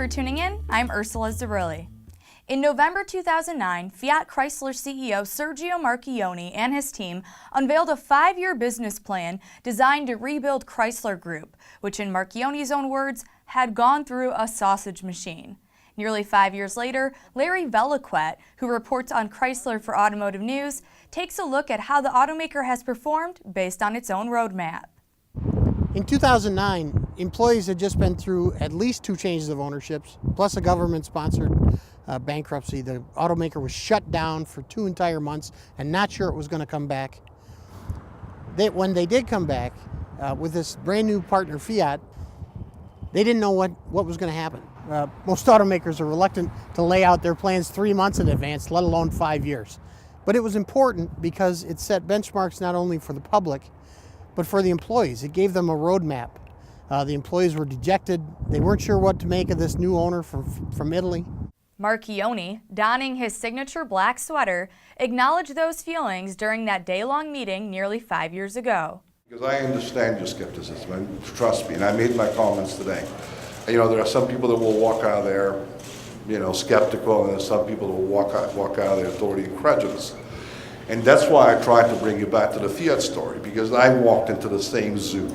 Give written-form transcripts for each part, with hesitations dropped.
for tuning in. I'm Ursula Zarilli. In November 2009, Fiat Chrysler CEO Sergio Marchionne and his team unveiled a 5-year business plan designed to rebuild Chrysler Group, which in Marchionne's own words, had gone through a sausage machine. Nearly 5 years later, Larry Vellequette, who reports on Chrysler for Automotive News, takes a look at how the automaker has performed based on its own roadmap. In 2009, employees had just been through at least 2 changes of ownerships, plus a government-sponsored bankruptcy. The automaker was shut down for 2 entire months and not sure it was going to come back. When they did come back with this brand new partner, Fiat, they didn't know what was going to happen. Most automakers are reluctant to lay out their plans 3 months in advance, let alone 5 years. But it was important because it set benchmarks not only for the public, but for the employees. It gave them a roadmap. The employees were dejected. They weren't sure what to make of this new owner from Italy. Marchionne, donning his signature black sweater, acknowledged those feelings during that day-long meeting nearly 5 years ago. Because I understand your skepticism, and trust me, and I made my comments today. You know, there are some people that will walk out of there, skeptical, and there's some people that will walk out of there totally incredulous. And that's why I tried to bring you back to the Fiat story, because I walked into the same zoo,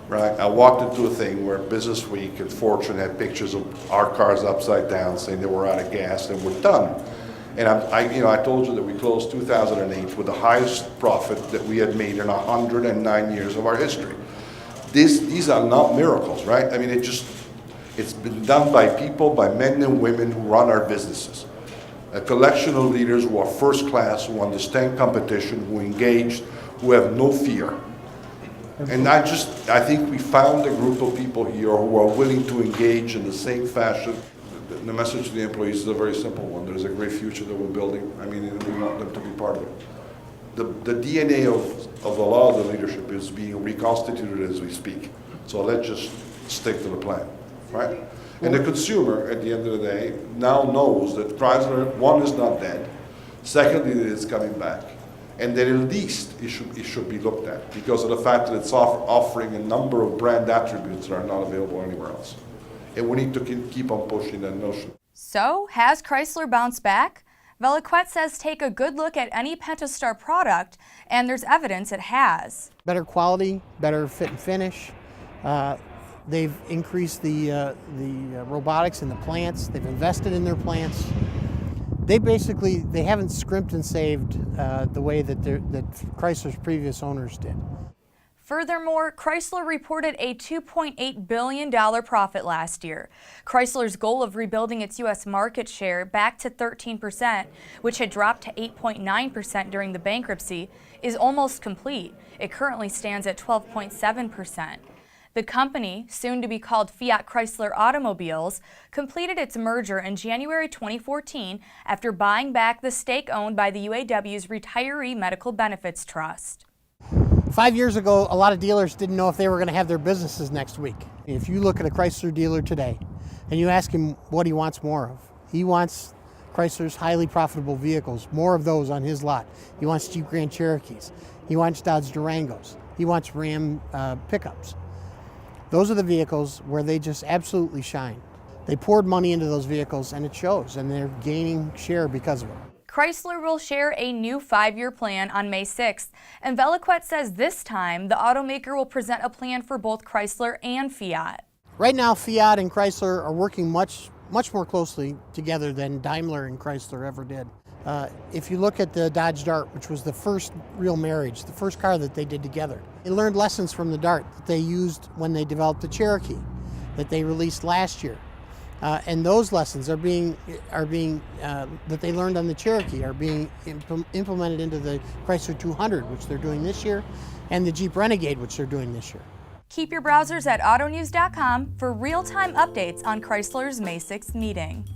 right? I walked into a thing where Business Week and Fortune had pictures of our cars upside down saying they were out of gas and we're done. And I told you that we closed 2008 with the highest profit that we had made in 109 years of our history. These are not miracles, right? I mean, it's been done by people, by men and women who run our businesses. A collection of leaders who are first class, who understand competition, who engage, who have no fear. And I think we found a group of people here who are willing to engage in the same fashion. The message to the employees is a very simple one. There's a great future that we're building. I mean, and we want them to be part of it. The DNA of a lot of the leadership is being reconstituted as we speak. So let's just stick to the plan, right? And the consumer, at the end of the day, now knows that Chrysler, one, is not dead. Secondly, that it's coming back. And that at least it should be looked at because of the fact that it's offering a number of brand attributes that are not available anywhere else. And we need to keep on pushing that notion. So, has Chrysler bounced back? Vellequette says take a good look at any Pentastar product, and there's evidence it has. Better quality, better fit and finish. They've increased the robotics in the plants. They've invested in their plants. They haven't scrimped and saved the way that Chrysler's previous owners did. Furthermore, Chrysler reported a $2.8 billion profit last year. Chrysler's goal of rebuilding its U.S. market share back to 13%, which had dropped to 8.9% during the bankruptcy, is almost complete. It currently stands at 12.7%. The company, soon to be called Fiat Chrysler Automobiles, completed its merger in January 2014 after buying back the stake owned by the UAW's Retiree Medical Benefits Trust. 5 years ago, a lot of dealers didn't know if they were going to have their businesses next week. If you look at a Chrysler dealer today and you ask him what he wants more of, he wants Chrysler's highly profitable vehicles, more of those on his lot. He wants Jeep Grand Cherokees. He wants Dodge Durangos. He wants Ram pickups. Those are the vehicles where they just absolutely shine. They poured money into those vehicles and it shows, and they're gaining share because of it. Chrysler will share a new 5-year plan on May 6th, and Vellequette says this time the automaker will present a plan for both Chrysler and Fiat. Right now, Fiat and Chrysler are working much more closely together than Daimler and Chrysler ever did. If you look at the Dodge Dart, which was the first real marriage, the first car that they did together, they learned lessons from the Dart that they used when they developed the Cherokee that they released last year. And those lessons that they learned on the Cherokee are being implemented into the Chrysler 200, which they're doing this year, and the Jeep Renegade, which they're doing this year. Keep your browsers at autonews.com for real-time updates on Chrysler's May 6th meeting.